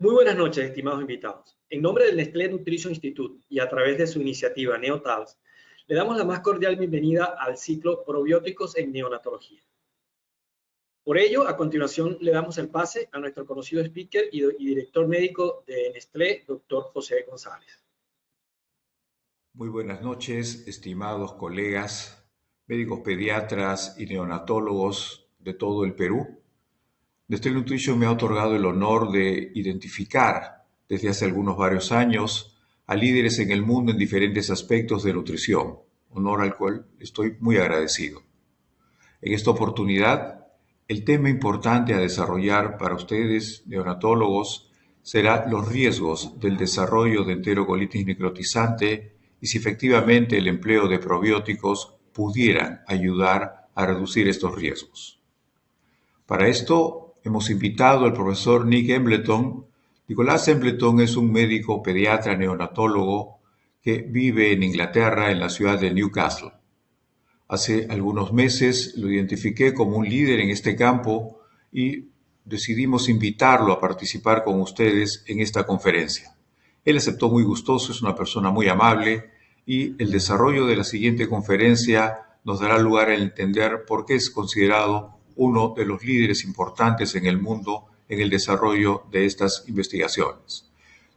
Muy buenas noches, estimados invitados. En nombre del Nestlé Nutrition Institute y a través de su iniciativa NeoTals, le damos la más cordial bienvenida al ciclo Probióticos en Neonatología. Por ello, a continuación le damos el pase a nuestro conocido speaker y director médico de Nestlé, doctor José González. Muy buenas noches, estimados colegas, médicos pediatras y neonatólogos de todo el Perú. Nestlé Nutrition me ha otorgado el honor de identificar desde hace varios años a líderes en el mundo en diferentes aspectos de nutrición, honor al cual estoy muy agradecido. En esta oportunidad, el tema importante a desarrollar para ustedes, neonatólogos, será los riesgos del desarrollo de enterocolitis necrotizante y si efectivamente el empleo de probióticos pudieran ayudar a reducir estos riesgos. Para esto hemos invitado al profesor Nick Embleton. Nicolás Embleton es un médico pediatra neonatólogo que vive en Inglaterra, en la ciudad de Newcastle. Hace algunos meses lo identifiqué como un líder en este campo y decidimos invitarlo a participar con ustedes en esta conferencia. Él aceptó muy gustoso, es una persona muy amable y el desarrollo de la siguiente conferencia nos dará lugar a entender por qué es considerado uno de los líderes importantes en el mundo en el desarrollo de estas investigaciones.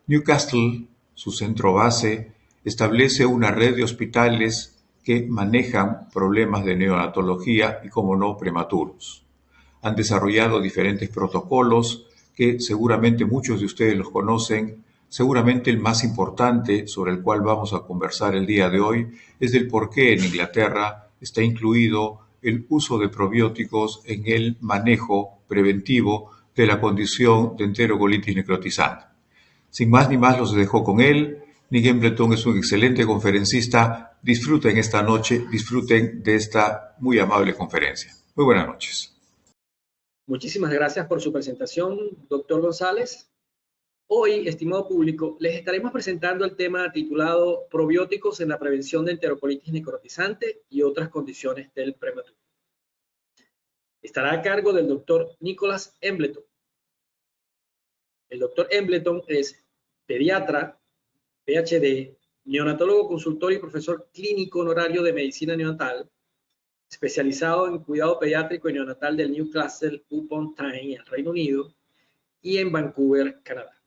Newcastle, su centro base, establece una red de hospitales que manejan problemas de neonatología y, como no, prematuros. Han desarrollado diferentes protocolos que seguramente muchos de ustedes los conocen. Seguramente el más importante sobre el cual vamos a conversar el día de hoy es del por qué en Inglaterra está incluido el uso de probióticos en el manejo preventivo de la condición de enterocolitis necrotizante. Sin más ni más, los dejo con él. Nick Embleton es un excelente conferencista. Disfruten esta noche, disfruten de esta muy amable conferencia. Muy buenas noches. Muchísimas gracias por su presentación, doctor González. Hoy, estimado público, les estaremos presentando el tema titulado Probióticos en la prevención de enterocolitis necrotizante y otras condiciones del prematuro. Estará a cargo del doctor Nicolás Embleton. El doctor Embleton es pediatra, PhD, neonatólogo consultor y profesor clínico honorario de medicina neonatal, especializado en cuidado pediátrico y neonatal del Newcastle upon Tyne, en Reino Unido, y en Vancouver, Canadá.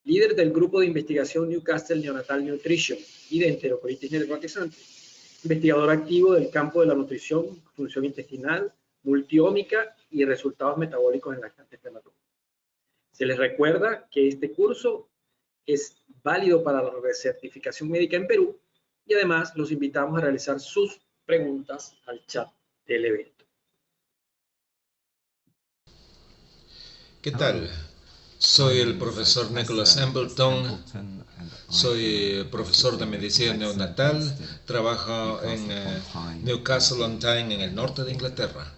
Líder del grupo de investigación Newcastle Neonatal Nutrition y de enterocolitis necrotizante. Investigador activo del campo de la nutrición, función intestinal, multiómica y resultados metabólicos en lactantes prematuros. Se les recuerda que este curso es válido para la recertificación médica en Perú y además los invitamos a realizar sus preguntas al chat del evento. ¿Qué tal? Soy el profesor Nicholas Embleton, soy profesor de medicina neonatal, trabajo en Newcastle on Tyne, en el norte de Inglaterra.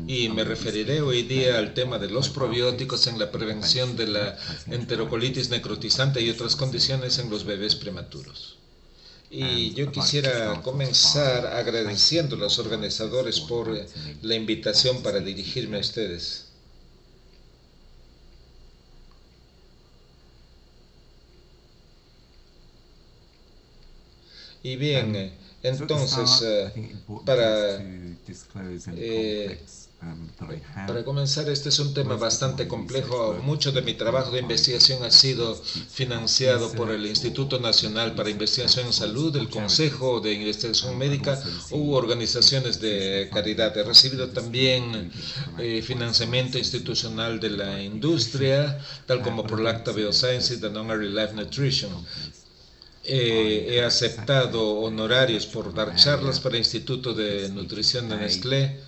Y me referiré hoy día al tema de los probióticos en la prevención de la enterocolitis necrotizante y otras condiciones en los bebés prematuros. Y yo quisiera comenzar agradeciendo a los organizadores por la invitación para dirigirme a ustedes. Y bien, entonces, para comenzar, este es un tema bastante complejo. Mucho de mi trabajo de investigación ha sido financiado por el Instituto Nacional para Investigación en Salud, el Consejo de Investigación Médica u organizaciones de caridad. He recibido también financiamiento institucional de la industria, tal como por Lacta Bioscience y Danone Early Life Nutrition. He aceptado honorarios por dar charlas para el Instituto de Nutrición de Nestlé,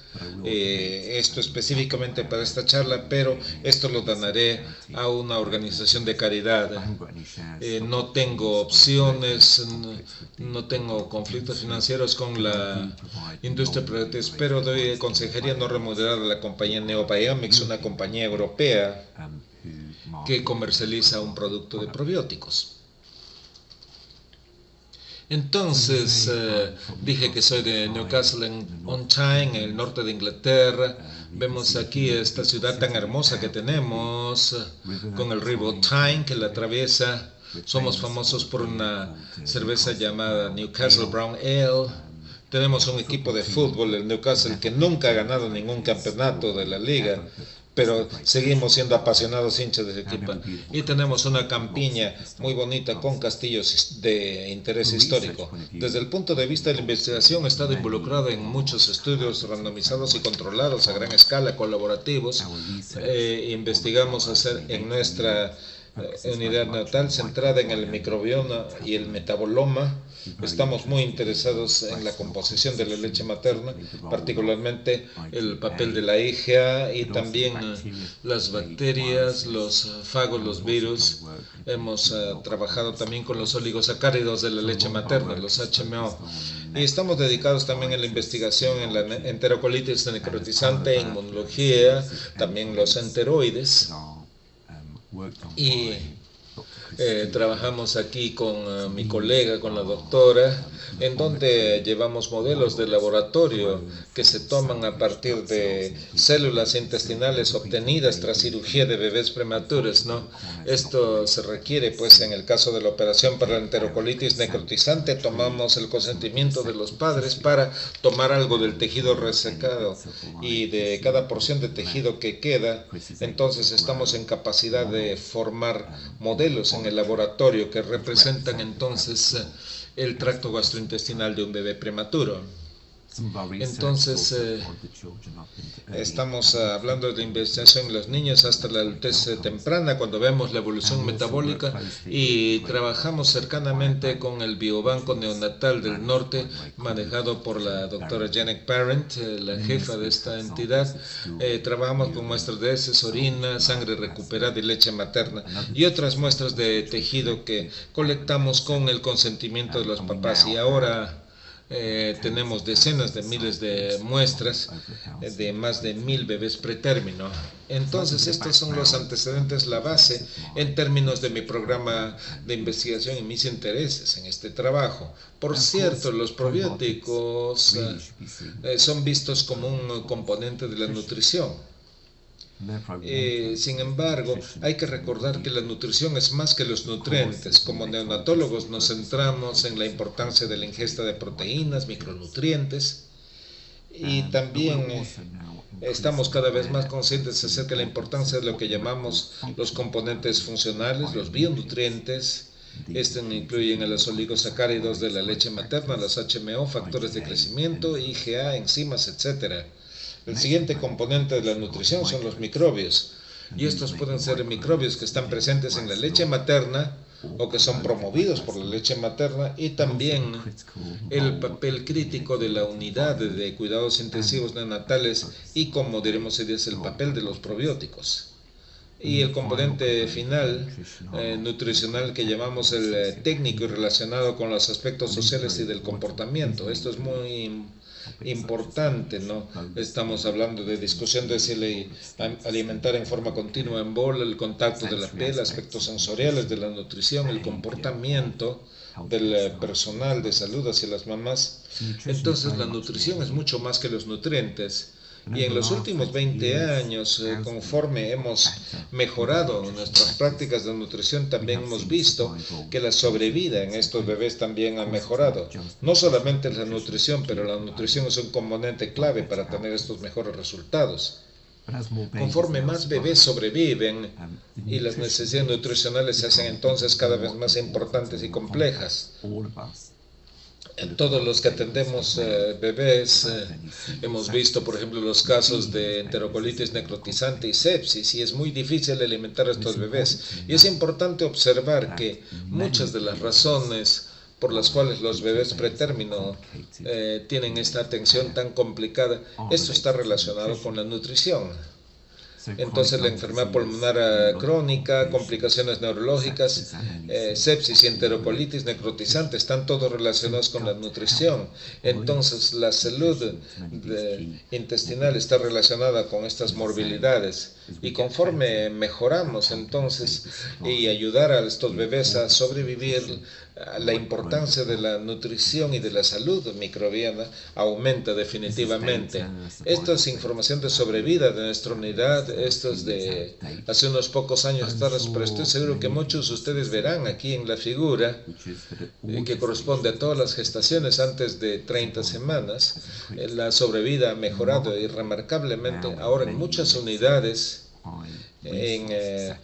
esto específicamente para esta charla, pero esto lo donaré a una organización de caridad. No tengo opciones, no tengo conflictos financieros con la industria, pero doy consejería no remunerada a la compañía Neobiomics, una compañía europea que comercializa un producto de probióticos. Entonces, dije que soy de Newcastle on Tyne, en el norte de Inglaterra. Vemos aquí esta ciudad tan hermosa que tenemos, con el río Tyne que la atraviesa. Somos famosos por una cerveza llamada Newcastle Brown Ale. Tenemos un equipo de fútbol, el Newcastle, que nunca ha ganado ningún campeonato de la liga, pero seguimos siendo apasionados hinchas de ese equipo. Y tenemos una campiña muy bonita con castillos de interés histórico. Desde el punto de vista de la investigación, he estado involucrado en muchos estudios randomizados y controlados a gran escala, colaborativos. Investigamos en nuestra unidad natal centrada en el microbioma y el metaboloma. Estamos muy interesados en la composición de la leche materna, particularmente el papel de la IgA y también las bacterias, los fagos, los virus. Hemos trabajado también con los oligosacáridos de la leche materna, los HMO. Y estamos dedicados también a la investigación en la enterocolitis necrotizante, inmunología, también los enteroides. Y trabajamos aquí con mi colega, con la doctora, en donde llevamos modelos de laboratorio que se toman a partir de células intestinales obtenidas tras cirugía de bebés prematuros, ¿no? Esto se requiere, pues, en el caso de la operación para la enterocolitis necrotizante, tomamos el consentimiento de los padres para tomar algo del tejido resecado y de cada porción de tejido que queda. Entonces estamos en capacidad de formar modelos en el laboratorio que representan entonces el tracto gastrointestinal de un bebé prematuro. Entonces, estamos hablando de investigación en los niños hasta la adultez temprana, cuando vemos la evolución metabólica, y trabajamos cercanamente con el Biobanco Neonatal del Norte, manejado por la doctora Janet Parent, la jefa de esta entidad. Trabajamos con muestras de heces, orina, sangre recuperada y leche materna, y otras muestras de tejido que colectamos con el consentimiento de los papás. Y ahora tenemos decenas de miles de muestras de más de 1000 bebés pretérmino. Entonces, estos son los antecedentes, la base en términos de mi programa de investigación y mis intereses en este trabajo. Por cierto, los probióticos son vistos como un componente de la nutrición. Sin embargo, hay que recordar que la nutrición es más que los nutrientes. Como neonatólogos nos centramos en la importancia de la ingesta de proteínas, micronutrientes, y también estamos cada vez más conscientes acerca de la importancia de lo que llamamos los componentes funcionales, los bionutrientes. Estos incluyen a los oligosacáridos de la leche materna, los HMO, factores de crecimiento, IgA, enzimas, etc. El siguiente componente de la nutrición son los microbios, y estos pueden ser microbios que están presentes en la leche materna o que son promovidos por la leche materna, y también el papel crítico de la unidad de cuidados intensivos neonatales y, como diremos hoy día, es el papel de los probióticos. Y el componente final nutricional que llamamos el técnico y relacionado con los aspectos sociales y del comportamiento. Esto es muy importante, ¿no? Estamos hablando de discusión de si alimentar en forma continua en bola, el contacto de la piel, aspectos sensoriales de la nutrición, el comportamiento del personal de salud hacia las mamás. Entonces, la nutrición es mucho más que los nutrientes. Y en los últimos 20 años, conforme hemos mejorado nuestras prácticas de nutrición, también hemos visto que la sobrevida en estos bebés también ha mejorado. No solamente la nutrición, pero la nutrición es un componente clave para tener estos mejores resultados. Conforme más bebés sobreviven y las necesidades nutricionales se hacen entonces cada vez más importantes y complejas. Todos los que atendemos bebés hemos visto, por ejemplo, los casos de enterocolitis necrotizante y sepsis, y es muy difícil alimentar a estos bebés. Y es importante observar que muchas de las razones por las cuales los bebés pretérmino tienen esta atención tan complicada, esto está relacionado con la nutrición. Entonces, la enfermedad pulmonar crónica, complicaciones neurológicas, sepsis y enterocolitis necrotizante están todos relacionados con la nutrición. Entonces, la salud intestinal está relacionada con estas morbilidades. Y conforme mejoramos entonces y ayudar a estos bebés a sobrevivir, la importancia de la nutrición y de la salud microbiana aumenta definitivamente. Esto es información de sobrevida de nuestra unidad, esto es de hace unos pocos años atrás, pero estoy seguro que muchos de ustedes verán aquí en la figura que corresponde a todas las gestaciones antes de 30 semanas, la sobrevida ha mejorado y remarcablemente ahora en muchas unidades de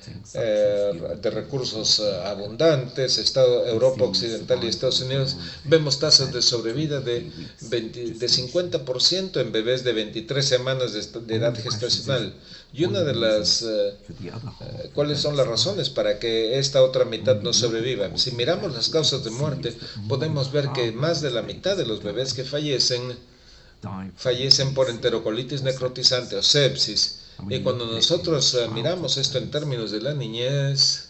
recursos abundantes, Europa Occidental y Estados Unidos, vemos tasas de sobrevida de 50% en bebés de 23 semanas de edad gestacional. Y una de las... ¿cuáles son las razones para que esta otra mitad no sobreviva? Si miramos las causas de muerte, podemos ver que más de la mitad de los bebés que fallecen por enterocolitis necrotizante o sepsis. Y cuando nosotros miramos esto en términos de la niñez,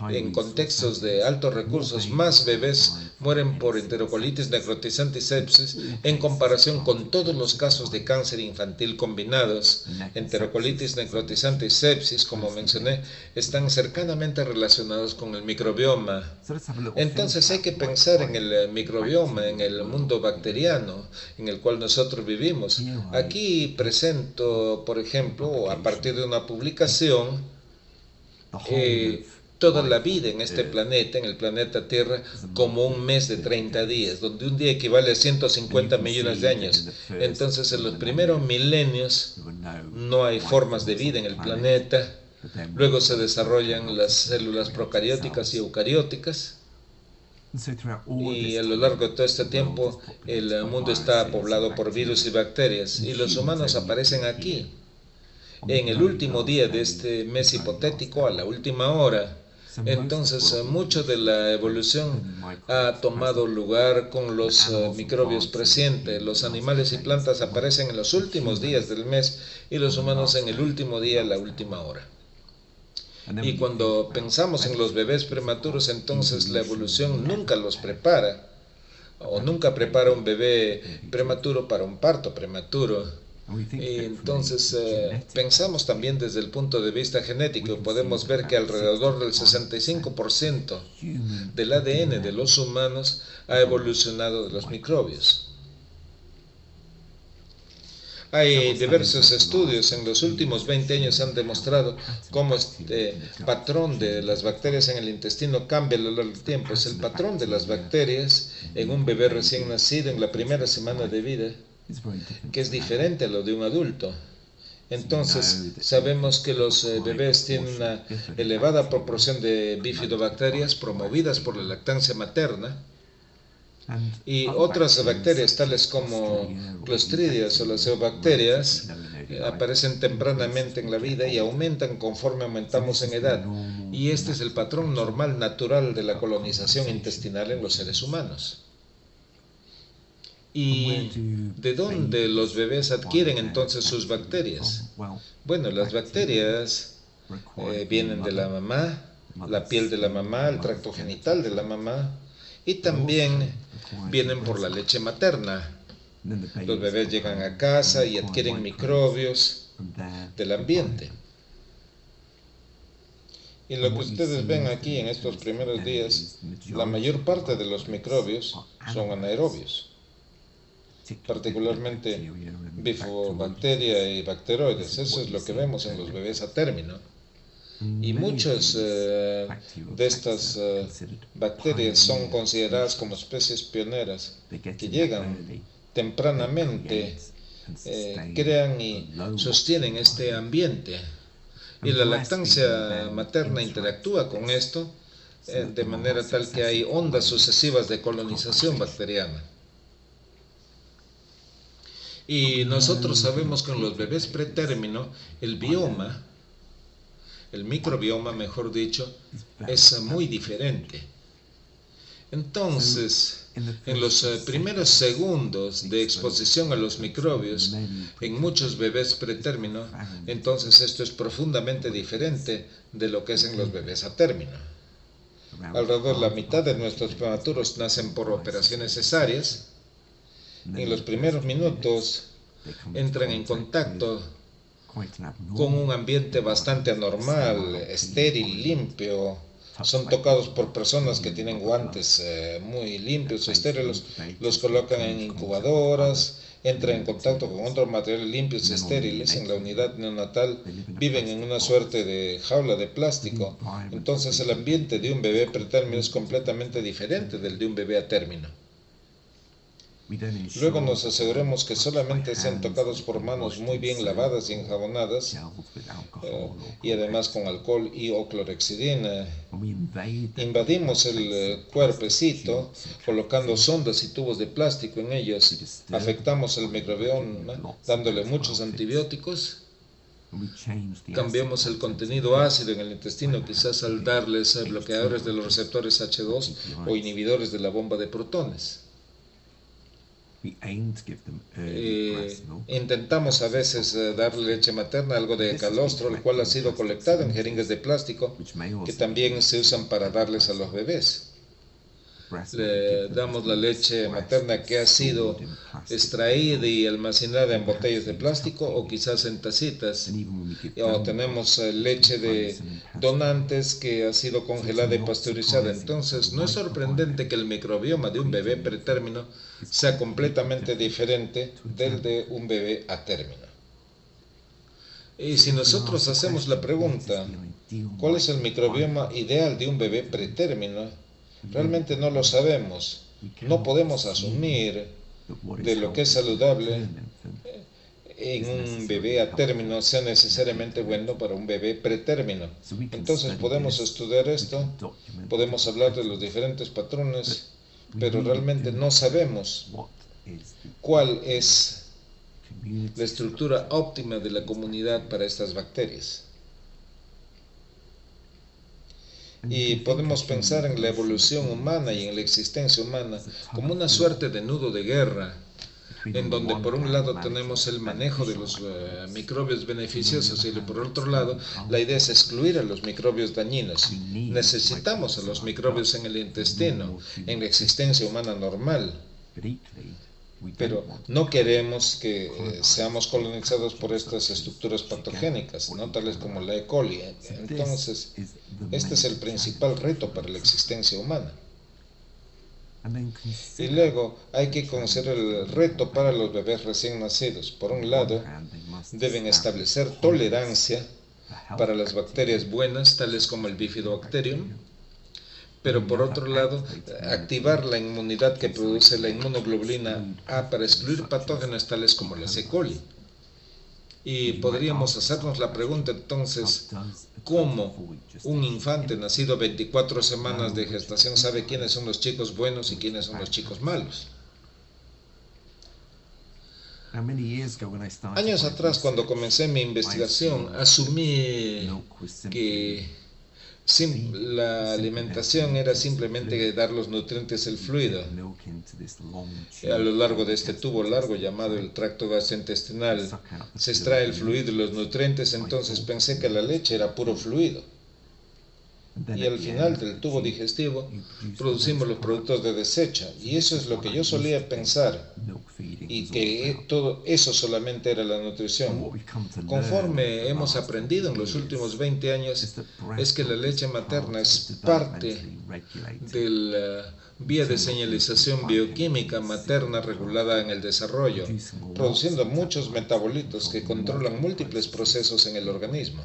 en contextos de altos recursos, más bebés mueren por enterocolitis necrotizante y sepsis en comparación con todos los casos de cáncer infantil combinados. Enterocolitis necrotizante y sepsis, como mencioné, están cercanamente relacionados con el microbioma. Entonces hay que pensar en el microbioma, en el mundo bacteriano en el cual nosotros vivimos. Aquí presento, por ejemplo, a partir de una publicación, toda la vida en este planeta, en el planeta Tierra, como un mes de 30 días, donde un día equivale a 150 millones de años. Entonces, en los primeros milenios no hay formas de vida en el planeta. Luego se desarrollan las células procarióticas y eucarióticas. Y a lo largo de todo este tiempo, el mundo está poblado por virus y bacterias. Y los humanos aparecen aquí, en el último día de este mes hipotético, a la última hora. Entonces, mucho de la evolución ha tomado lugar con los microbios presentes. Los animales y plantas aparecen en los últimos días del mes y los humanos en el último día, a la última hora. Y cuando pensamos en los bebés prematuros, entonces la evolución nunca los prepara, o nunca prepara un bebé prematuro para un parto prematuro. Y entonces pensamos también desde el punto de vista genético. Podemos ver que alrededor del 65% del ADN de los humanos ha evolucionado de los microbios. Hay diversos estudios en los últimos 20 años han demostrado cómo este patrón de las bacterias en el intestino cambia a lo largo del tiempo. Es el patrón de las bacterias en un bebé recién nacido en la primera semana de vida, que es diferente a lo de un adulto. Entonces, sabemos que los bebés tienen una elevada proporción de bifidobacterias promovidas por la lactancia materna, y otras bacterias tales como Clostridias o las eubacterias aparecen tempranamente en la vida y aumentan conforme aumentamos en edad. Y este es el patrón normal, natural de la colonización intestinal en los seres humanos. ¿Y de dónde los bebés adquieren entonces sus bacterias? Bueno, las bacterias vienen de la mamá, la piel de la mamá, el tracto genital de la mamá, y también vienen por la leche materna. Los bebés llegan a casa y adquieren microbios del ambiente. Y lo que ustedes ven aquí en estos primeros días, la mayor parte de los microbios son anaerobios, particularmente bifidobacteria y bacteroides. Eso es lo que vemos en los bebés a término. Y muchas de estas bacterias son consideradas como especies pioneras que llegan tempranamente, crean y sostienen este ambiente. Y la lactancia materna interactúa con esto de manera tal que hay ondas sucesivas de colonización bacteriana. Y nosotros sabemos que en los bebés pretérmino el bioma, el microbioma, mejor dicho, es muy diferente. Entonces, en los primeros segundos de exposición a los microbios, en muchos bebés pretérmino, entonces esto es profundamente diferente de lo que es en los bebés a término. Alrededor de la mitad de nuestros prematuros nacen por operaciones cesáreas. En los primeros minutos entran en contacto con un ambiente bastante anormal, estéril, limpio. Son tocados por personas que tienen guantes muy limpios, estériles, los colocan en incubadoras, entran en contacto con otros materiales limpios y estériles en la unidad neonatal, viven en una suerte de jaula de plástico. Entonces el ambiente de un bebé pretérmino es completamente diferente del de un bebé a término. Luego nos aseguremos que solamente sean tocados por manos muy bien lavadas y enjabonadas, y además con alcohol y o clorhexidina. Invadimos el cuerpecito colocando sondas y tubos de plástico en ellos. Afectamos el microbioma dándole muchos antibióticos. Cambiamos el contenido ácido en el intestino, quizás al darles bloqueadores de los receptores H2 o inhibidores de la bomba de protones. Intentamos a veces darle leche materna, algo de calostro, el cual ha sido colectado en jeringas de plástico que también se usan para darles a los bebés. Le damos la leche materna que ha sido extraída y almacenada en botellas de plástico o quizás en tacitas, o tenemos leche de donantes que ha sido congelada y pasteurizada. Entonces no es sorprendente que el microbioma de un bebé pretérmino sea completamente diferente del de un bebé a término. Y si nosotros hacemos la pregunta, ¿cuál es el microbioma ideal de un bebé pretérmino? Realmente no lo sabemos. No podemos asumir de lo que es saludable en un bebé a término sea necesariamente bueno para un bebé pretérmino. Entonces podemos estudiar esto, podemos hablar de los diferentes patrones, pero realmente no sabemos cuál es la estructura óptima de la comunidad para estas bacterias. Y podemos pensar en la evolución humana y en la existencia humana como una suerte de nudo de guerra, en donde por un lado tenemos el manejo de los microbios beneficiosos y por otro lado la idea es excluir a los microbios dañinos. Necesitamos a los microbios en el intestino, en la existencia humana normal, pero no queremos que seamos colonizados por estas estructuras patogénicas, ¿no? Tales como la E. coli. Entonces, este es el principal reto para la existencia humana. Y luego hay que conocer el reto para los bebés recién nacidos. Por un lado, deben establecer tolerancia para las bacterias buenas, tales como el Bifidobacterium, pero por otro lado, activar la inmunidad que produce la inmunoglobulina A para excluir patógenos tales como la E. coli. Y podríamos hacernos la pregunta entonces, ¿cómo un infante nacido 24 semanas de gestación sabe quiénes son los chicos buenos y quiénes son los chicos malos? Años atrás, cuando comencé mi investigación, asumí que la alimentación era simplemente dar los nutrientes al fluido. A lo largo de este tubo largo llamado el tracto gastrointestinal se extrae el fluido y los nutrientes, entonces pensé que la leche era puro fluido. Y al final del tubo digestivo producimos los productos de desecho, y eso es lo que yo solía pensar, y que todo eso solamente era la nutrición. Conforme hemos aprendido en los últimos 20 años, es que la leche materna es parte de la vía de señalización bioquímica materna regulada en el desarrollo, produciendo muchos metabolitos que controlan múltiples procesos en el organismo.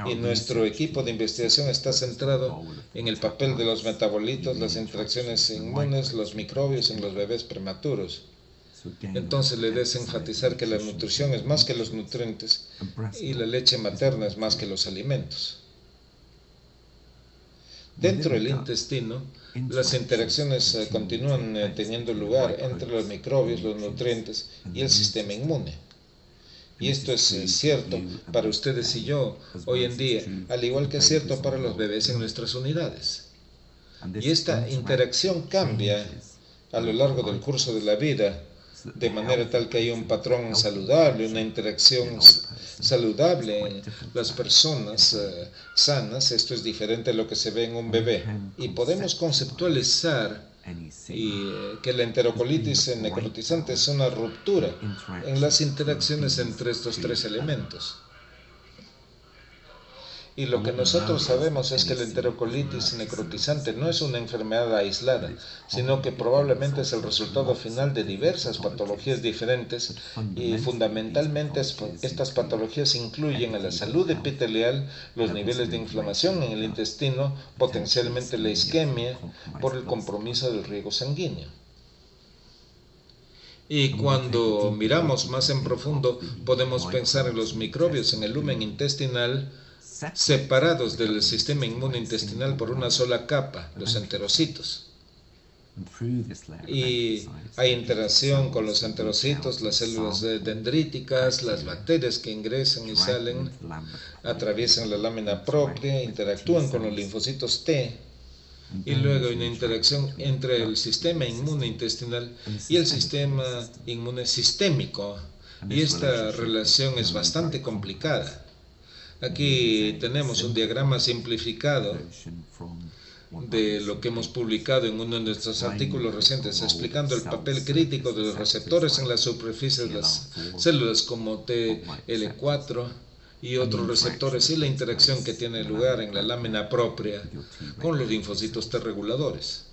Y nuestro equipo de investigación está centrado en el papel de los metabolitos, las interacciones inmunes, los microbios en los bebés prematuros. Entonces la idea es enfatizar que la nutrición es más que los nutrientes y la leche materna es más que los alimentos. Dentro del intestino, las interacciones continúan teniendo lugar entre los microbios, los nutrientes y el sistema inmune. Y esto es cierto para ustedes y yo hoy en día, al igual que es cierto para los bebés en nuestras unidades. Y esta interacción cambia a lo largo del curso de la vida, de manera tal que hay un patrón saludable, una interacción saludable en las personas sanas. Esto es diferente a lo que se ve en un bebé. Y podemos conceptualizar y que la enterocolitis necrotizante es una ruptura en las interacciones entre estos tres elementos. Y lo que nosotros sabemos es que la enterocolitis necrotizante no es una enfermedad aislada, sino que probablemente es el resultado final de diversas patologías diferentes y fundamentalmente estas patologías incluyen a la salud epitelial, los niveles de inflamación en el intestino, potencialmente la isquemia por el compromiso del riego sanguíneo. Y cuando miramos más en profundo, podemos pensar en los microbios en el lumen intestinal separados del sistema inmune intestinal por una sola capa, los enterocitos. Y hay interacción con los enterocitos, las células dendríticas, las bacterias que ingresan y salen, atraviesan la lámina propia, interactúan con los linfocitos T, y luego hay una interacción entre el sistema inmune intestinal y el sistema inmune sistémico, y esta relación es bastante complicada. Aquí tenemos un diagrama simplificado de lo que hemos publicado en uno de nuestros artículos recientes, explicando el papel crítico de los receptores en la superficie de las células como TL4 y otros receptores y la interacción que tiene lugar en la lámina propia con los linfocitos T reguladores.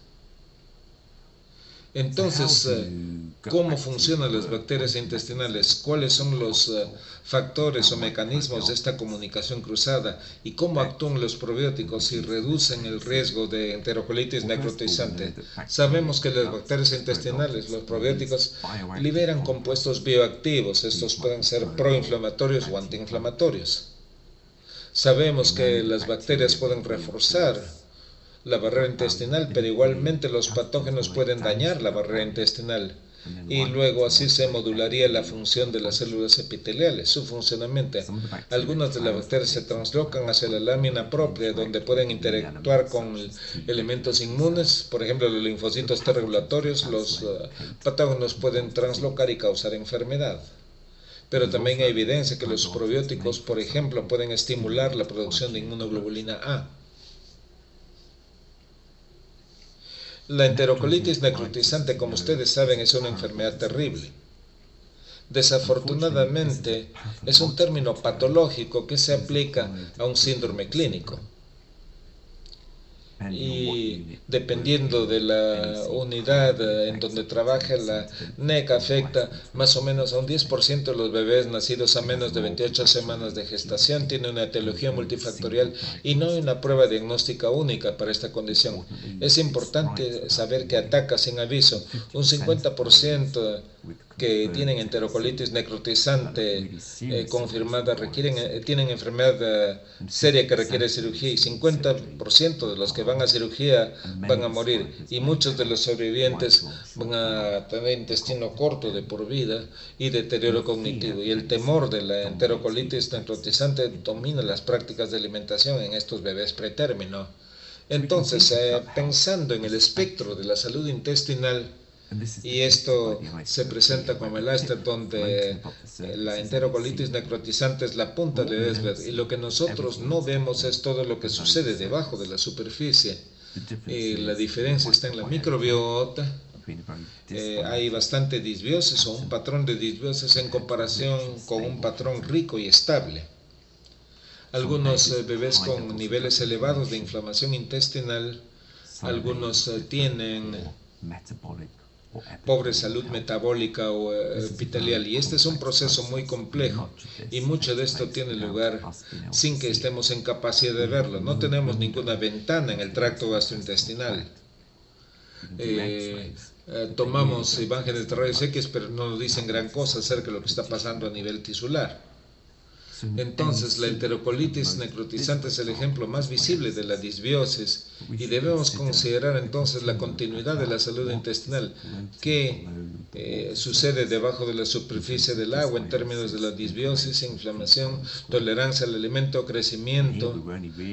Entonces, ¿cómo funcionan las bacterias intestinales? ¿Cuáles son los factores o mecanismos de esta comunicación cruzada? ¿Y cómo actúan los probióticos y reducen el riesgo de enterocolitis necrotizante? Sabemos que las bacterias intestinales, los probióticos, liberan compuestos bioactivos. Estos pueden ser proinflamatorios o antiinflamatorios. Sabemos que las bacterias pueden reforzar la barrera intestinal, pero igualmente los patógenos pueden dañar la barrera intestinal y luego así se modularía la función de las células epiteliales, su funcionamiento. Algunas de las bacterias se translocan hacia la lámina propia donde pueden interactuar con elementos inmunes, por ejemplo los linfocitos T regulatorios, los patógenos pueden translocar y causar enfermedad. Pero también hay evidencia que los probióticos, por ejemplo, pueden estimular la producción de inmunoglobulina A. La enterocolitis necrotizante, como ustedes saben, es una enfermedad terrible. Desafortunadamente, es un término patológico que se aplica a un síndrome clínico. Y dependiendo de la unidad en donde trabaja, la NEC afecta más o menos a un 10% de los bebés nacidos a menos de 28 semanas de gestación. Tiene una etiología multifactorial y no hay una prueba diagnóstica única para esta condición. Es importante saber que ataca sin aviso. Un 50% que tienen enterocolitis necrotizante confirmada tienen enfermedad seria que requiere cirugía, y 50% de los que van a cirugía van a morir, y muchos de los sobrevivientes van a tener intestino corto de por vida y deterioro cognitivo. Y el temor de la enterocolitis necrotizante domina las prácticas de alimentación en estos bebés pretérmino. Entonces, pensando en el espectro de la salud intestinal, y esto se presenta como el iceberg, donde la enterocolitis necrotizante es la punta del iceberg, y lo que nosotros no vemos es todo lo que sucede debajo de la superficie. Y la diferencia está en la microbiota. Hay bastante disbiosis o un patrón de disbiosis en comparación con un patrón rico y estable. Algunos bebés con niveles elevados de inflamación intestinal, algunos tienen pobre salud metabólica o epitelial, y este es un proceso muy complejo, y mucho de esto tiene lugar sin que estemos en capacidad de verlo. No tenemos ninguna ventana en el tracto gastrointestinal. Tomamos imágenes de rayos X, pero no nos dicen gran cosa acerca de lo que está pasando a nivel tisular. Entonces, la enterocolitis necrotizante es el ejemplo más visible de la disbiosis, y debemos considerar entonces la continuidad de la salud intestinal que sucede debajo de la superficie del agua en términos de la disbiosis, inflamación, tolerancia al alimento, crecimiento,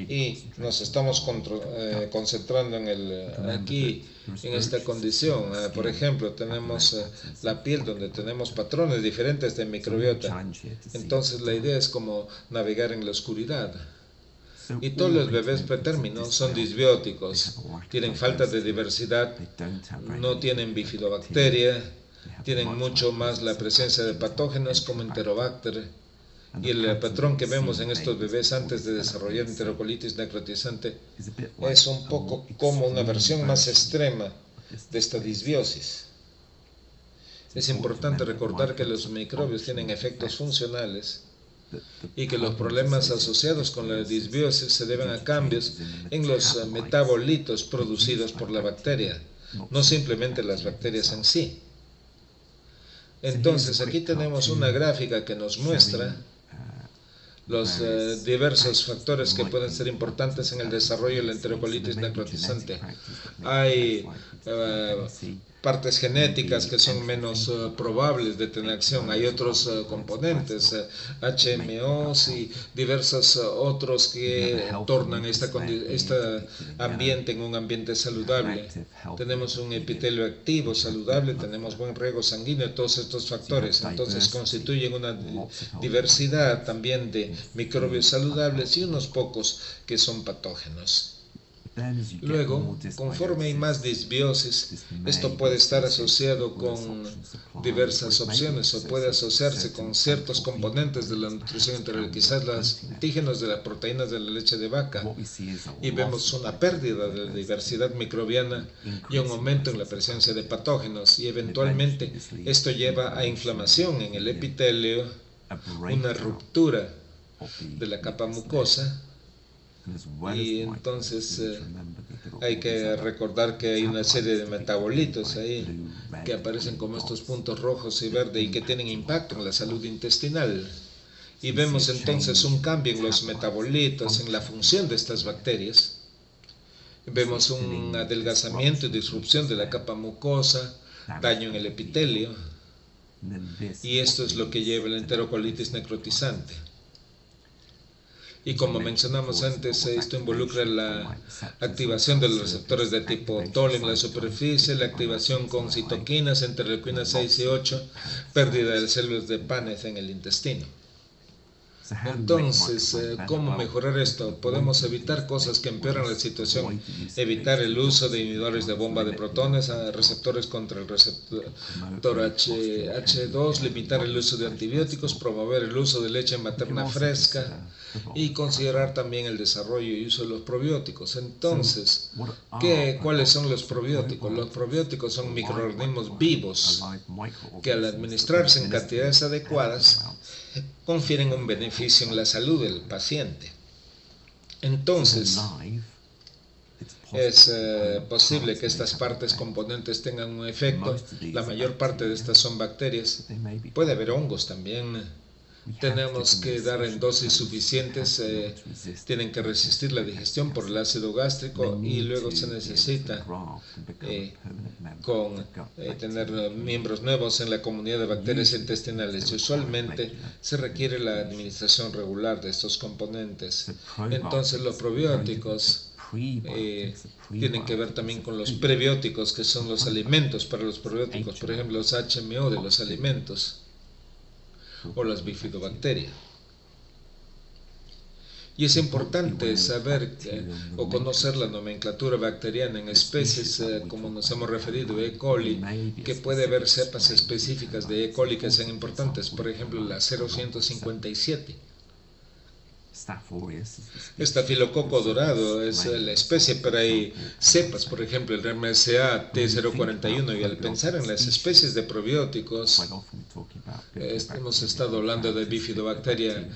y nos estamos concentrando aquí en esta condición. Por ejemplo, tenemos la piel, donde tenemos patrones diferentes de microbiota. Entonces la idea es como navegar en la oscuridad. Y todos los bebés pretérminos son disbióticos, tienen falta de diversidad, no tienen bifidobacteria, tienen mucho más la presencia de patógenos como Enterobacter. Y el patrón que vemos en estos bebés antes de desarrollar enterocolitis necrotizante es un poco como una versión más extrema de esta disbiosis. Es importante recordar que los microbios tienen efectos funcionales y que los problemas asociados con la disbiosis se deben a cambios en los metabolitos producidos por la bacteria, no simplemente las bacterias en sí. Entonces, aquí tenemos una gráfica que nos muestra los diversos factores que pueden ser importantes en el desarrollo de la enterocolitis necrotizante. Hay partes genéticas que son menos probables de tener acción. Hay otros componentes, HMOs y diversos otros que tornan este ambiente en un ambiente saludable. Tenemos un epitelio activo, saludable, tenemos buen riego sanguíneo, todos estos factores. Entonces constituyen una diversidad también de microbios saludables y unos pocos que son patógenos. Luego, conforme hay más disbiosis, esto puede estar asociado con diversas opciones o puede asociarse con ciertos componentes de la nutrición enteral, quizás los antígenos de las proteínas de la leche de vaca, y vemos una pérdida de la diversidad microbiana y un aumento en la presencia de patógenos, y eventualmente esto lleva a inflamación en el epitelio, una ruptura de la capa mucosa. Y entonces hay que recordar que hay una serie de metabolitos ahí que aparecen como estos puntos rojos y verdes y que tienen impacto en la salud intestinal. Y vemos entonces un cambio en los metabolitos, en la función de estas bacterias. Vemos un adelgazamiento y disrupción de la capa mucosa, daño en el epitelio. Y esto es lo que lleva a la enterocolitis necrotizante. Y como mencionamos antes, esto involucra la activación de los receptores de tipo TOL en la superficie, la activación con citoquinas, interleuquinas 6 y 8, pérdida de células de Paneth en el intestino. Entonces, ¿cómo mejorar esto? Podemos evitar cosas que empeoran la situación, evitar el uso de inhibidores de bomba de protones a receptores contra el receptor H2, limitar el uso de antibióticos, promover el uso de leche materna fresca y considerar también el desarrollo y uso de los probióticos. Entonces, ¿cuáles son los probióticos? Los probióticos son microorganismos vivos que al administrarse en cantidades adecuadas confieren un beneficio en la salud del paciente. Entonces, es posible que estas partes componentes tengan un efecto. La mayor parte de estas son bacterias. Puede haber hongos también. Tenemos que dar en dosis suficientes, tienen que resistir la digestión por el ácido gástrico y luego se necesita tener miembros nuevos en la comunidad de bacterias intestinales. Usualmente se requiere la administración regular de estos componentes. Entonces los probióticos tienen que ver también con los prebióticos, que son los alimentos para los probióticos, por ejemplo los HMO de los alimentos o las bifidobacterias. Y es importante saber o conocer la nomenclatura bacteriana en especies, como nos hemos referido, E. coli, que puede haber cepas específicas de E. coli que sean importantes, por ejemplo la 0157. Estafilococo dorado es la especie, pero hay cepas, por ejemplo el MSA T041, y al pensar en las especies de probióticos, hemos estado hablando de Bifidobacteria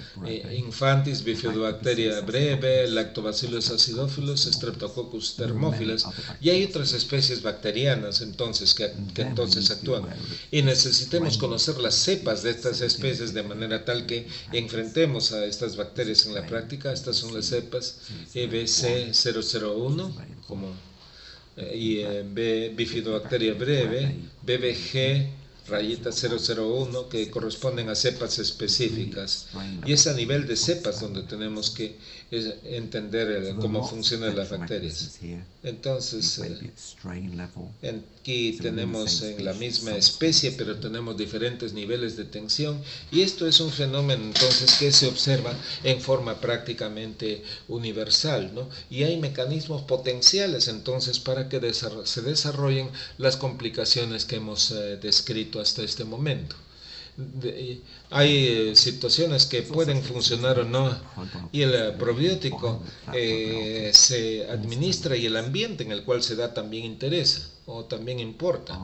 infantis, Bifidobacteria breve, Lactobacillus acidophilus, Streptococcus thermophilus, y hay otras especies bacterianas entonces que entonces actúan, y necesitemos conocer las cepas de estas especies de manera tal que enfrentemos a estas bacterias en la práctica. Estas son las cepas EBC001 y Bifidobacteria breve, BBG rayita 001, que corresponden a cepas específicas, y es a nivel de cepas donde tenemos que entender cómo funcionan las bacterias. Entonces, aquí tenemos en la misma especie, pero tenemos diferentes niveles de tensión, y esto es un fenómeno entonces que se observa en forma prácticamente universal, ¿no? Y hay mecanismos potenciales entonces para que se desarrollen las complicaciones que hemos descrito hasta este momento. Hay situaciones que pueden funcionar o no, y el probiótico se administra, y el ambiente en el cual se da también interesa o también importa.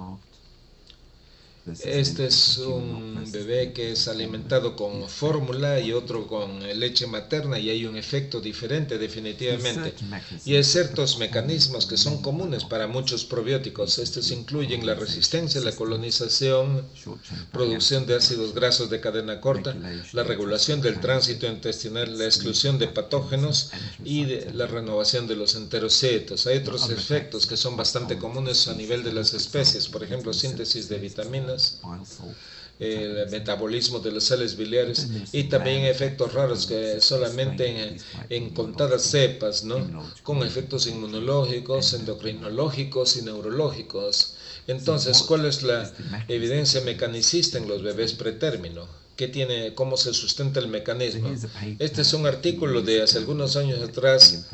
Este es un bebé que es alimentado con fórmula y otro con leche materna, y hay un efecto diferente definitivamente. Y hay ciertos mecanismos que son comunes para muchos probióticos. Estos incluyen la resistencia, la colonización, producción de ácidos grasos de cadena corta, la regulación del tránsito intestinal, la exclusión de patógenos y la renovación de los enterocitos. Hay otros efectos que son bastante comunes a nivel de las especies, por ejemplo, síntesis de vitaminas, el metabolismo de las sales biliares, y también efectos raros que solamente en contadas cepas, ¿no? Con efectos inmunológicos, endocrinológicos y neurológicos. Entonces, ¿cuál es la evidencia mecanicista en los bebés pretérmino? ¿Cómo se sustenta el mecanismo? Este es un artículo de hace algunos años atrás,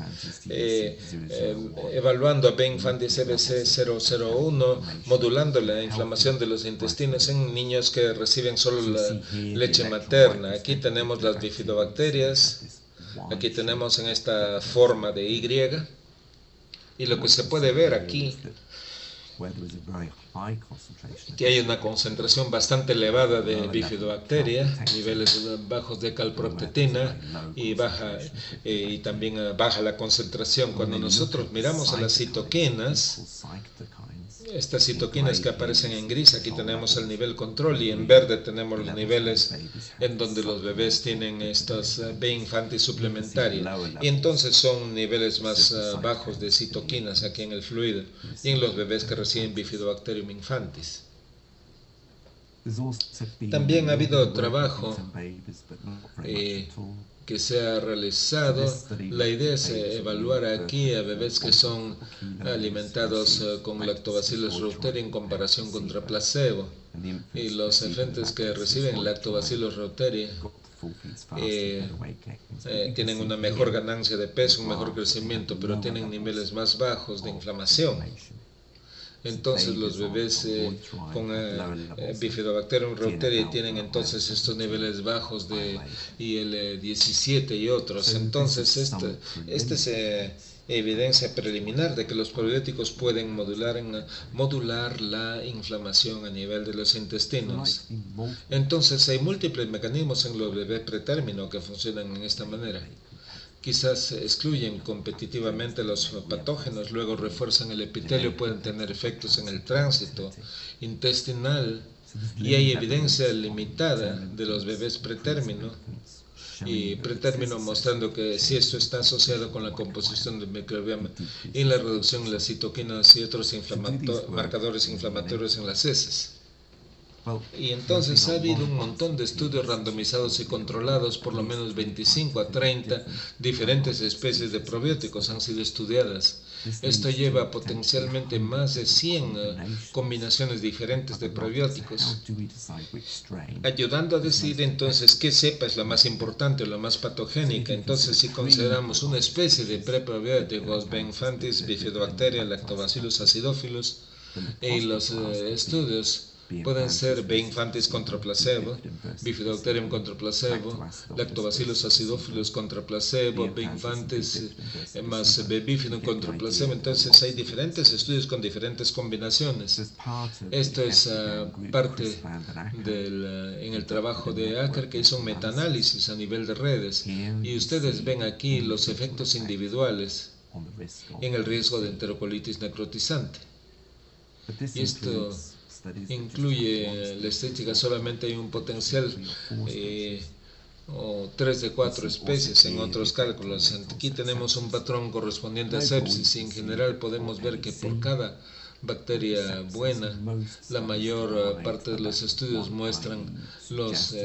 evaluando a B. infantis CBC 001, modulando la inflamación de los intestinos en niños que reciben solo la leche materna. Aquí tenemos las bifidobacterias, aquí tenemos en esta forma de Y, y lo que se puede ver aquí, que hay una concentración bastante elevada de bifidobacteria, niveles bajos de calprotectina, y también baja la concentración. Cuando nosotros miramos a las citoquinas, estas citoquinas que aparecen en gris, aquí tenemos el nivel control, y en verde tenemos los niveles en donde los bebés tienen estas B. infantis suplementaria, y entonces son niveles más bajos de citoquinas aquí en el fluido y en los bebés que reciben Bifidobacterium infantis. También ha habido trabajo que se ha realizado. La idea es evaluar aquí a bebés que son alimentados con Lactobacillus reuteri en comparación contra placebo, y los infantes que reciben Lactobacillus reuteri tienen una mejor ganancia de peso, un mejor crecimiento, pero tienen niveles más bajos de inflamación. Entonces los bebés con Bifidobacterium reuteri tienen entonces estos niveles bajos de IL-17 y otros. Entonces esta es evidencia preliminar de que los probióticos pueden modular la inflamación a nivel de los intestinos. Entonces hay múltiples mecanismos en los bebés pretérmino que funcionan en esta manera. Quizás excluyen competitivamente los patógenos, luego refuerzan el epitelio, pueden tener efectos en el tránsito intestinal, y hay evidencia limitada de los bebés pretérmino mostrando que si esto está asociado con la composición del microbioma y la reducción de las citoquinas y otros marcadores inflamatorios en las heces. Y entonces ha habido un montón de estudios randomizados y controlados, por lo menos 25 a 30 diferentes especies de probióticos han sido estudiadas. Esto lleva a potencialmente más de 100 combinaciones diferentes de probióticos, ayudando a decidir entonces qué cepa es la más importante o la más patogénica. Entonces, si consideramos una especie de preprobióticos, B. infantis, Bifidobacteria, Lactobacillus acidophilus, y los estudios pueden ser B. infantis contra placebo, Bifidobacterium contra placebo, Lactobacillus acidophilus contra placebo, B. infantis más B. bifidum contra placebo. Entonces hay diferentes estudios con diferentes combinaciones. Esto es parte en el trabajo de Acker, que hizo un metaanálisis a nivel de redes, y ustedes ven aquí los efectos individuales en el riesgo de enterocolitis necrotizante. Y esto incluye la estadística, solamente hay un potencial o 3 de 4 especies en otros cálculos. Aquí tenemos un patrón correspondiente a sepsis, y en general podemos ver que por cada bacteria buena, la mayor parte de los estudios muestran los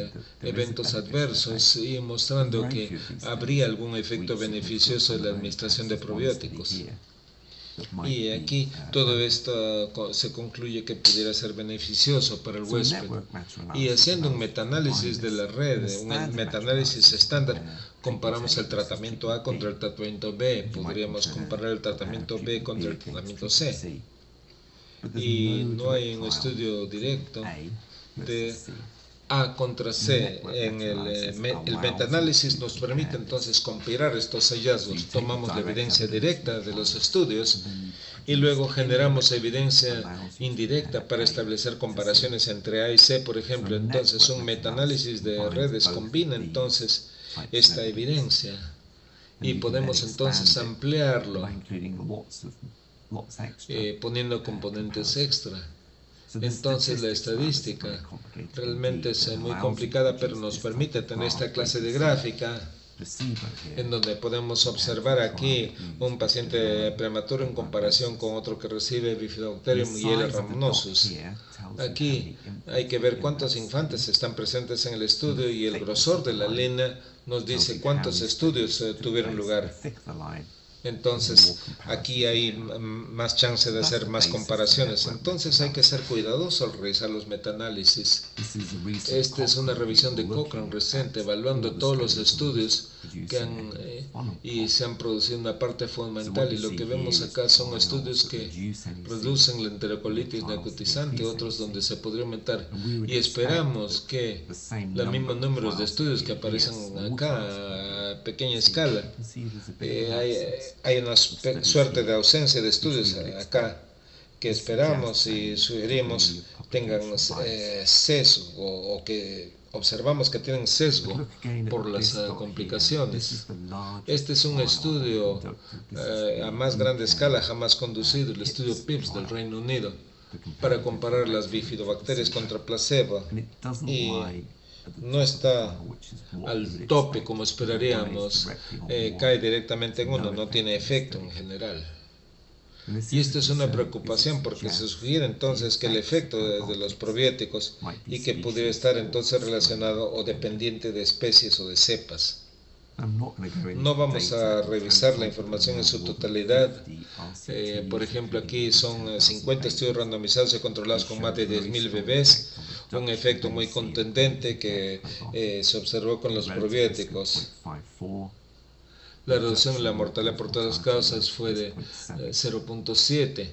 eventos adversos, y mostrando que habría algún efecto beneficioso de la administración de probióticos. Y aquí todo esto se concluye que pudiera ser beneficioso para el huésped. Y haciendo un metaanálisis de la red, un metaanálisis estándar, comparamos el tratamiento A contra el tratamiento B. Podríamos comparar el tratamiento B contra el tratamiento C. Y no hay un estudio directo de A contra C. El metaanálisis nos permite entonces comparar estos hallazgos. Tomamos la evidencia directa de los estudios y luego generamos evidencia indirecta para establecer comparaciones entre A y C, por ejemplo. Entonces un metaanálisis de redes combina entonces esta evidencia y podemos entonces ampliarlo poniendo componentes extra. Entonces la estadística realmente es muy complicada, pero nos permite tener esta clase de gráfica en donde podemos observar aquí un paciente prematuro en comparación con otro que recibe Bifidobacterium y L. rhamnosus. Aquí hay que ver cuántos infantes están presentes en el estudio y el grosor de la línea nos dice cuántos estudios tuvieron lugar. Entonces, aquí hay más chance de hacer más comparaciones. Entonces, hay que ser cuidadoso al realizar los metaanálisis. Esta es una revisión de Cochrane reciente, evaluando todos los estudios que y se han producido una parte fundamental. Y lo que vemos acá son estudios que reducen la enterocolitis necrotizante, otros donde se podría aumentar. Y esperamos que los mismos números de estudios que aparecen acá a pequeña escala, hay una suerte de ausencia de estudios acá que esperamos y sugerimos tengan sesgo o que observamos que tienen sesgo por las complicaciones. Este es un estudio a más grande escala jamás conducido, el estudio PIPS del Reino Unido, para comparar las bifidobacterias contra placebo, y no está al tope como esperaríamos, cae directamente en uno, no tiene efecto en general. Y esto es una preocupación porque se sugiere entonces que el efecto de los probióticos y que pudiera estar entonces relacionado o dependiente de especies o de cepas. No vamos a revisar la información en su totalidad. Por ejemplo, aquí son 50 estudios randomizados y controlados con más de 10.000 bebés. Un efecto muy contundente que se observó con los probióticos. La reducción de la mortalidad por todas las causas fue de 0.7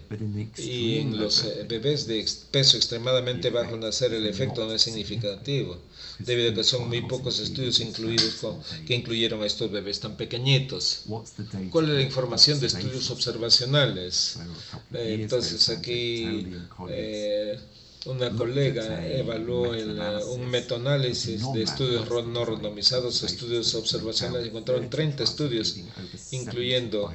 y en los bebés de peso extremadamente bajo al nacer el efecto no es significativo, debido a que son muy pocos estudios que incluyeron a estos bebés tan pequeñitos. ¿Cuál es la información de estudios observacionales? Entonces aquí una colega evaluó un metaanálisis de estudios no randomizados, estudios observacionales, y encontraron 30 estudios, incluyendo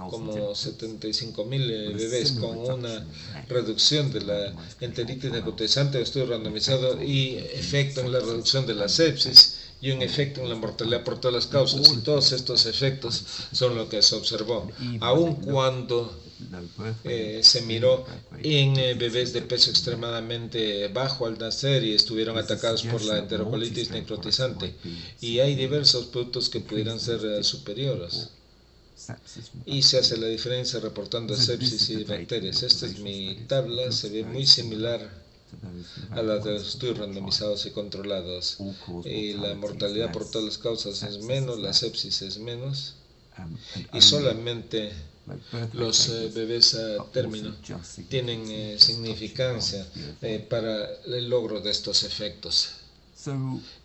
como 75.000 bebés con una reducción de la enteritis necrotizante de estudio randomizado y efecto en la reducción de la sepsis y un efecto en la mortalidad por todas las causas. Y todos estos efectos son lo que se observó, aun cuando se miró en bebés de peso extremadamente bajo al nacer y estuvieron atacados por la enterocolitis necrotizante, y hay diversos productos que pudieran ser superiores, y se hace la diferencia reportando sepsis y bacterias. Esta es mi tabla, se ve muy similar a la de los estudios randomizados y controlados, y la mortalidad por todas las causas es menos, la sepsis es menos, y solamente los bebés a término tienen significancia para el logro de estos efectos.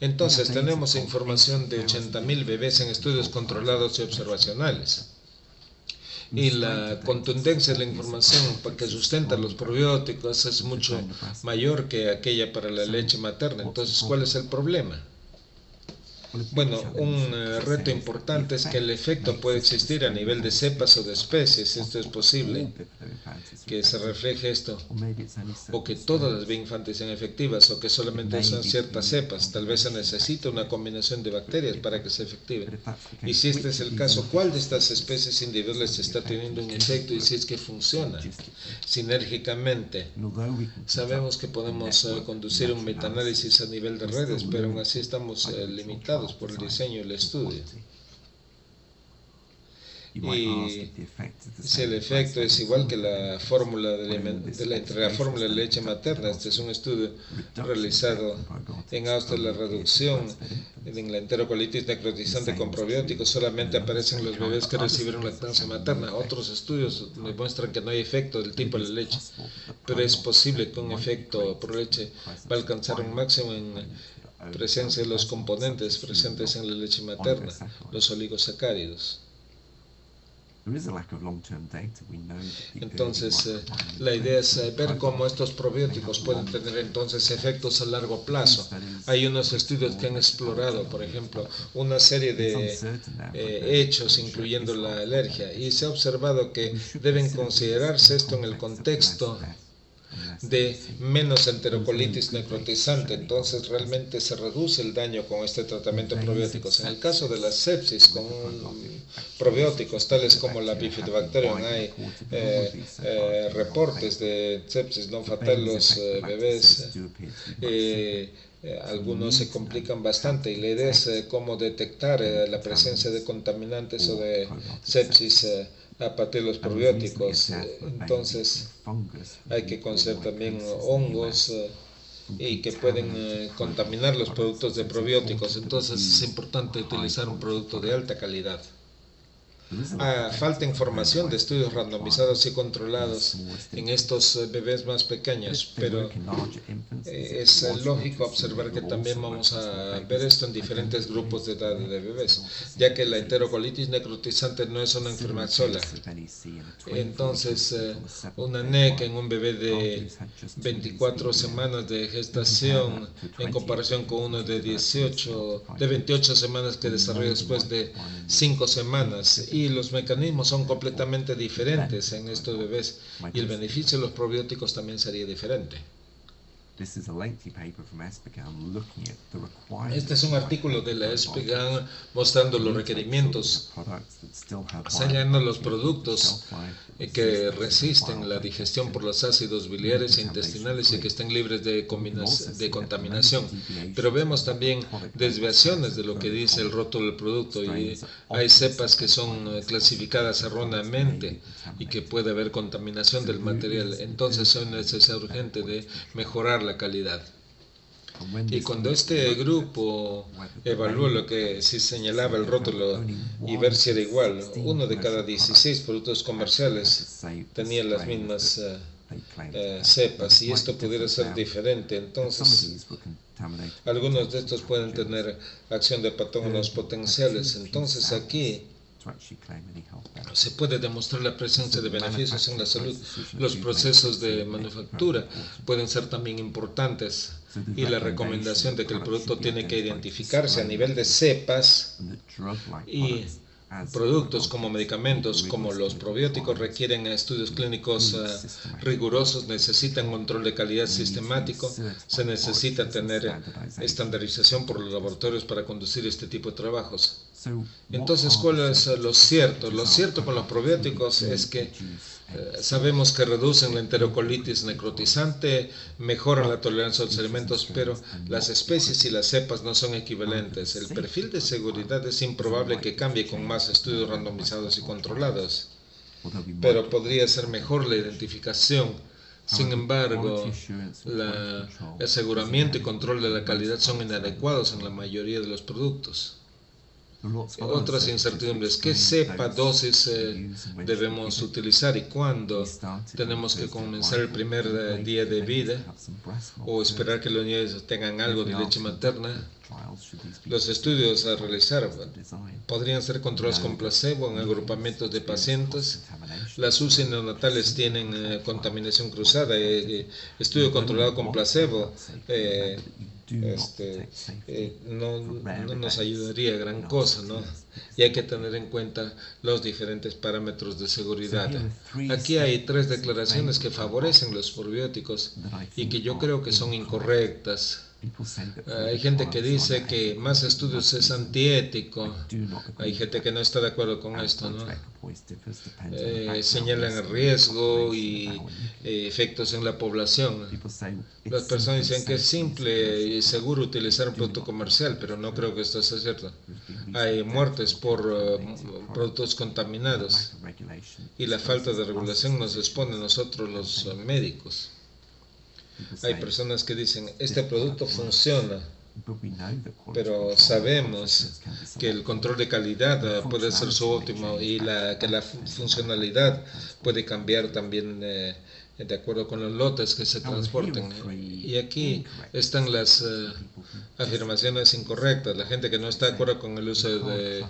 Entonces tenemos información de 80.000 bebés en estudios controlados y observacionales, y la contundencia de la información que sustenta los probióticos es mucho mayor que aquella para la leche materna. Entonces, ¿cuál es el problema? Bueno, un reto importante es que el efecto puede existir a nivel de cepas o de especies. Esto es posible, que se refleje esto, o que todas las infantes sean efectivas, o que solamente sean ciertas cepas. Tal vez se necesita una combinación de bacterias para que sea efectiva. Y si este es el caso, ¿cuál de estas especies individuales está teniendo un efecto y si es que funciona sinérgicamente? Sabemos que podemos conducir un metaanálisis a nivel de redes, pero aún así estamos limitados por el diseño y el estudio. Y si el efecto es igual que la fórmula entre la fórmula de leche materna, este es un estudio realizado en Austria. La reducción en la enterocolitis necrotizante con probióticos solamente aparecen los bebés que recibieron lactancia materna. Otros estudios demuestran que no hay efecto del tipo de la leche, pero es posible que un efecto por leche va a alcanzar un máximo en presencia de los componentes presentes en la leche materna, los oligosacáridos. Entonces, la idea es ver cómo estos probióticos pueden tener entonces efectos a largo plazo. Hay unos estudios que han explorado, por ejemplo, una serie de hechos, incluyendo la alergia, y se ha observado que deben considerarse esto en el contexto de menos enterocolitis necrotizante. Entonces realmente se reduce el daño con este tratamiento de probióticos. En el caso de la sepsis con probióticos tales como la Bifidobacterium, hay reportes de sepsis no fatal. Los bebés algunos se complican bastante, y la idea es cómo detectar la presencia de contaminantes o de sepsis a partir de los probióticos. Entonces hay que conocer también hongos y que pueden contaminar los productos de probióticos. Entonces es importante utilizar un producto de alta calidad. Falta información de estudios randomizados y controlados en estos bebés más pequeños, pero es lógico observar que también vamos a ver esto en diferentes grupos de edad de bebés, ya que la enterocolitis necrotizante no es una enfermedad sola. Entonces, una NEC en un bebé de 24 semanas de gestación en comparación con uno de 28 semanas que desarrolla después de 5 semanas. Y los mecanismos son completamente diferentes en estos bebés, y el beneficio de los probióticos también sería diferente. Este es un artículo de la ESPGHAN mostrando los requerimientos, señalando los productos que resisten la digestión por los ácidos biliares e intestinales y que estén libres de contaminación. Pero vemos también desviaciones de lo que dice el rótulo del producto, y hay cepas que son clasificadas erróneamente y que puede haber contaminación del material. Entonces hay necesidad urgente de mejorar la calidad. Y cuando este grupo evaluó lo que sí señalaba el rótulo y ver si era igual, 1 de cada 16 productos comerciales tenía las mismas cepas, y esto pudiera ser diferente. Entonces, algunos de estos pueden tener acción de patógenos potenciales. Entonces aquí se puede demostrar la presencia de beneficios en la salud. Los procesos de manufactura pueden ser también importantes, y la recomendación de que el producto tiene que identificarse a nivel de cepas, y productos como medicamentos como los probióticos requieren estudios clínicos rigurosos, necesitan control de calidad sistemático, se necesita tener estandarización por los laboratorios para conducir este tipo de trabajos. Entonces, ¿cuál es lo cierto? Lo cierto con los probióticos es que sabemos que reducen la enterocolitis necrotizante, mejoran la tolerancia a los alimentos, pero las especies y las cepas no son equivalentes. El perfil de seguridad es improbable que cambie con más estudios randomizados y controlados, pero podría ser mejor la identificación. Sin embargo, el aseguramiento y control de la calidad son inadecuados en la mayoría de los productos. Otras incertidumbres: ¿qué cepa dosis debemos utilizar y cuándo? ¿Tenemos que comenzar el primer día de vida o esperar que los niños tengan algo de leche materna? Los estudios a realizar podrían ser controlados con placebo en agrupamientos de pacientes. Las UCI neonatales tienen contaminación cruzada. Estudio controlado con placebo no nos ayudaría gran cosa, ¿no? Y hay que tener en cuenta los diferentes parámetros de seguridad. Aquí hay 3 declaraciones que favorecen los probióticos y que yo creo que son incorrectas. Hay gente que dice que más estudios es antiético. Hay gente que no está de acuerdo con esto, ¿no? señalan el riesgo y efectos en la población. Las personas dicen que es simple y seguro utilizar un producto comercial, pero no creo que esto sea cierto. Hay muertes por productos contaminados y la falta de regulación nos expone a nosotros los médicos. Hay personas que dicen, este producto funciona, pero sabemos que el control de calidad puede ser subóptimo y que la funcionalidad puede cambiar también de acuerdo con los lotes que se transporten. Y aquí están las afirmaciones incorrectas. La gente que no está de acuerdo con el uso de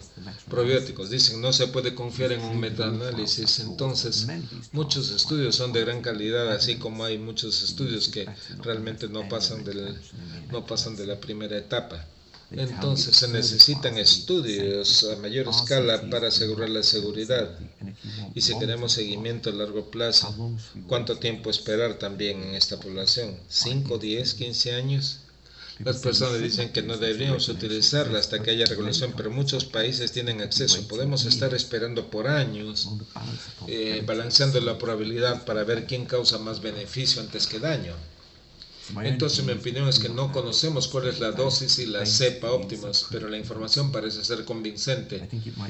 probióticos dicen no se puede confiar en un metaanálisis. Entonces, muchos estudios son de gran calidad, así como hay muchos estudios que realmente no pasan de la primera etapa. Entonces se necesitan estudios a mayor escala para asegurar la seguridad. Y si queremos seguimiento a largo plazo, ¿cuánto tiempo esperar también en esta población? ¿5, 10, 15 años? Las personas dicen que no deberíamos utilizarla hasta que haya regulación, pero muchos países tienen acceso. Podemos estar esperando por años, balanceando la probabilidad para ver quién causa más beneficio antes que daño. Entonces mi opinión es que no conocemos cuál es la dosis y la cepa óptimas, pero la información parece ser convincente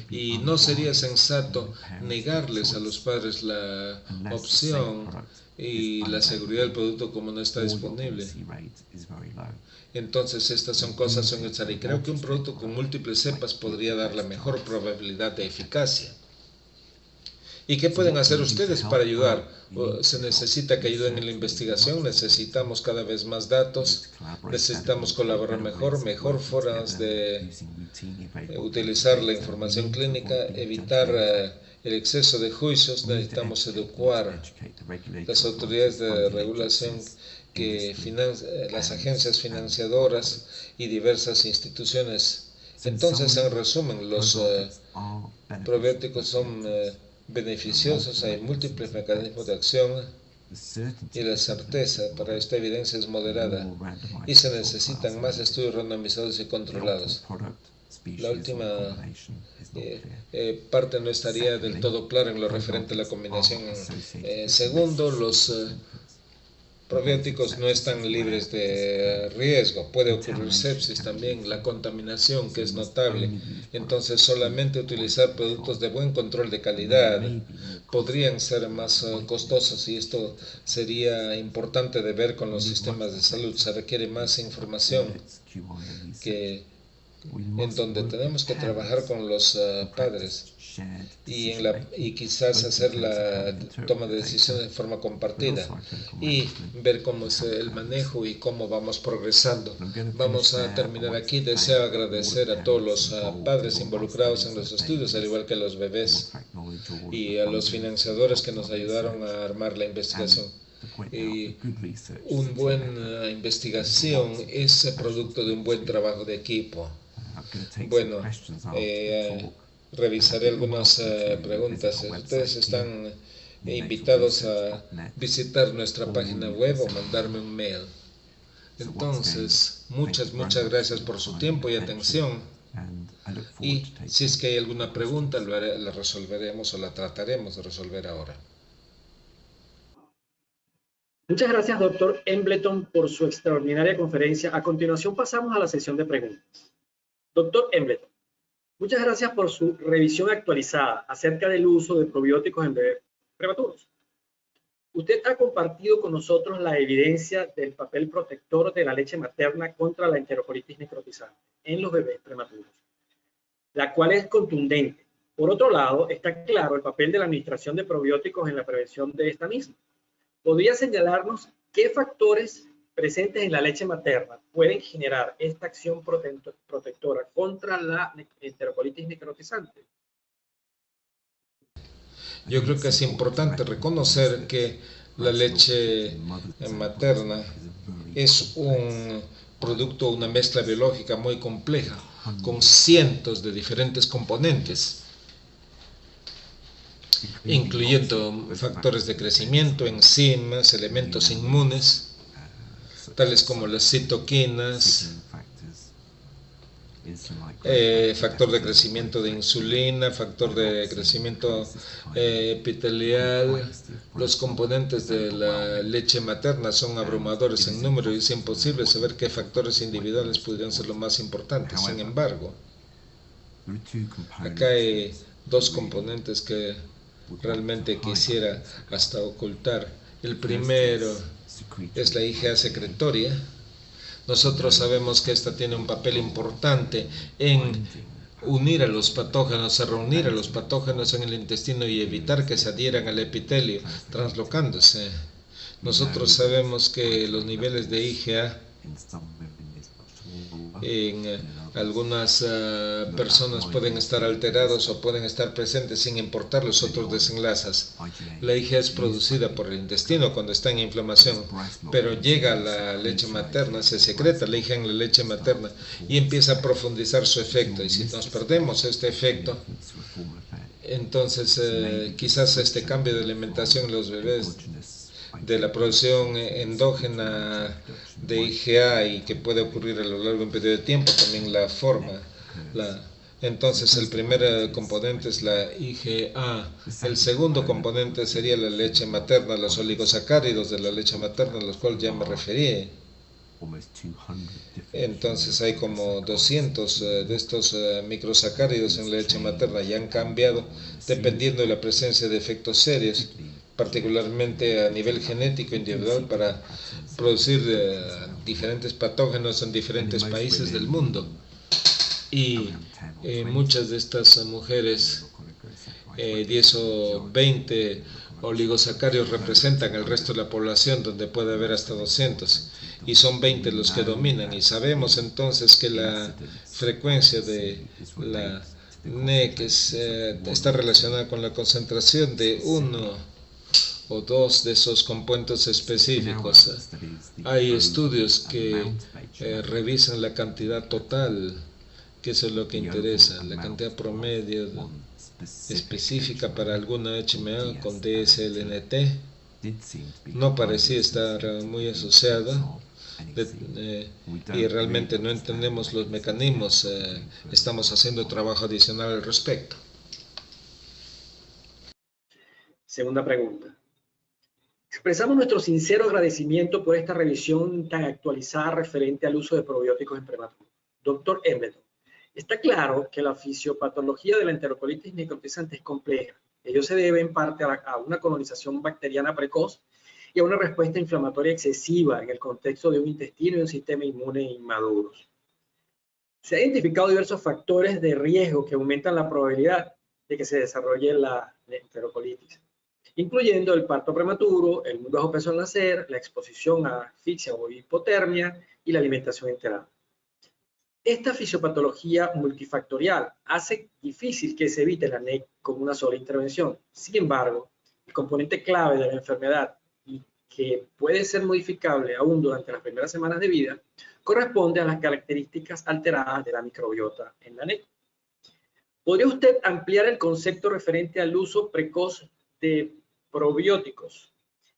y no sería sensato negarles a los padres la opción y la seguridad del producto como no está disponible. Entonces estas son cosas necesarias y creo que un producto con múltiples cepas podría dar la mejor probabilidad de eficacia. ¿Y qué pueden hacer ustedes para ayudar? Se necesita que ayuden en la investigación, necesitamos cada vez más datos, necesitamos colaborar mejor formas de utilizar la información clínica, evitar el exceso de juicios, necesitamos educar las autoridades de regulación, las agencias financiadoras y diversas instituciones. Entonces, en resumen, los probióticos son beneficiosos, hay múltiples mecanismos de acción y la certeza para esta evidencia es moderada y se necesitan más estudios randomizados y controlados. La última parte no estaría del todo clara en lo referente a la combinación. Segundo, los probióticos no están libres de riesgo, puede ocurrir sepsis también, la contaminación que es notable, entonces solamente utilizar productos de buen control de calidad podrían ser más costosos y esto sería importante de ver con los sistemas de salud, se requiere más información en donde tenemos que trabajar con los padres y quizás hacer la toma de decisiones de forma compartida y ver cómo es el manejo y cómo vamos progresando. Vamos a terminar aquí. Deseo agradecer a todos los padres involucrados en los estudios, al igual que a los bebés y a los financiadores que nos ayudaron a armar la investigación. Y una buena investigación es producto de un buen trabajo de equipo. Bueno, revisaré algunas preguntas. Ustedes están invitados a visitar nuestra página web o mandarme un mail. Entonces, muchas gracias por su tiempo y atención. Y si es que hay alguna pregunta, la resolveremos o la trataremos de resolver ahora. Muchas gracias, doctor Embleton, por su extraordinaria conferencia. A continuación pasamos a la sesión de preguntas. Doctor Embleton, muchas gracias por su revisión actualizada acerca del uso de probióticos en bebés prematuros. Usted ha compartido con nosotros la evidencia del papel protector de la leche materna contra la enterocolitis necrotizante en los bebés prematuros, la cual es contundente. Por otro lado, está claro el papel de la administración de probióticos en la prevención de esta misma. ¿Podría señalarnos qué factores presentes en la leche materna pueden generar esta acción protectora contra la enterocolitis necrotizante? Yo creo que es importante reconocer que la leche materna es un producto, una mezcla biológica muy compleja, con cientos de diferentes componentes, incluyendo factores de crecimiento, enzimas, elementos inmunes, tales como las citoquinas, factor de crecimiento de insulina, factor de crecimiento epitelial. Los componentes de la leche materna son abrumadores en número y es imposible saber qué factores individuales podrían ser los más importantes. Sin embargo, acá hay dos componentes que realmente quisiera hasta ocultar. El primero es la IgA secretoria. Nosotros sabemos que esta tiene un papel importante en unir a los patógenos, a reunir a los patógenos en el intestino y evitar que se adhieran al epitelio, translocándose. Nosotros sabemos que los niveles de IgA en algunas personas pueden estar alterados o pueden estar presentes sin importar los otros desenlaces. La IgA es producida por el intestino cuando está en inflamación, pero llega a la leche materna, se secreta la IgA en la leche materna y empieza a profundizar su efecto. Y si nos perdemos este efecto, entonces quizás este cambio de alimentación en los bebés, de la producción endógena de IgA y que puede ocurrir a lo largo de un periodo de tiempo, también la forma. Entonces el primer componente es la IgA. El segundo componente sería la leche materna, los oligosacáridos de la leche materna, a los cuales ya me referí. Entonces hay como 200 de estos microsacáridos en la leche materna y han cambiado dependiendo de la presencia de efectos serios, particularmente a nivel genético individual, para producir diferentes patógenos en diferentes países del mundo. Y muchas de estas mujeres, 10 o 20 oligosacáridos representan el resto de la población, donde puede haber hasta 200, y son 20 los que dominan. Y sabemos entonces que la frecuencia de la NEC está relacionada con la concentración de uno o dos de esos compuestos específicos. Hay estudios que revisan la cantidad total, que eso es lo que interesa, la cantidad promedio específica para alguna HMA con DSLNT. No parecía estar muy asociada y realmente no entendemos los mecanismos. Estamos haciendo trabajo adicional al respecto. Segunda pregunta. Expresamos nuestro sincero agradecimiento por esta revisión tan actualizada referente al uso de probióticos en prematuros. Doctor Embleton, está claro que la fisiopatología de la enterocolitis necrotizante es compleja. Ello se debe en parte a una colonización bacteriana precoz y a una respuesta inflamatoria excesiva en el contexto de un intestino y un sistema inmune inmaduros. Se han identificado diversos factores de riesgo que aumentan la probabilidad de que se desarrolle la enterocolitis, incluyendo el parto prematuro, el muy bajo peso al nacer, la exposición a asfixia o hipotermia y la alimentación enterada. Esta fisiopatología multifactorial hace difícil que se evite la NEC con una sola intervención. Sin embargo, el componente clave de la enfermedad y que puede ser modificable aún durante las primeras semanas de vida corresponde a las características alteradas de la microbiota en la NEC. ¿Podría usted ampliar el concepto referente al uso precoz de probióticos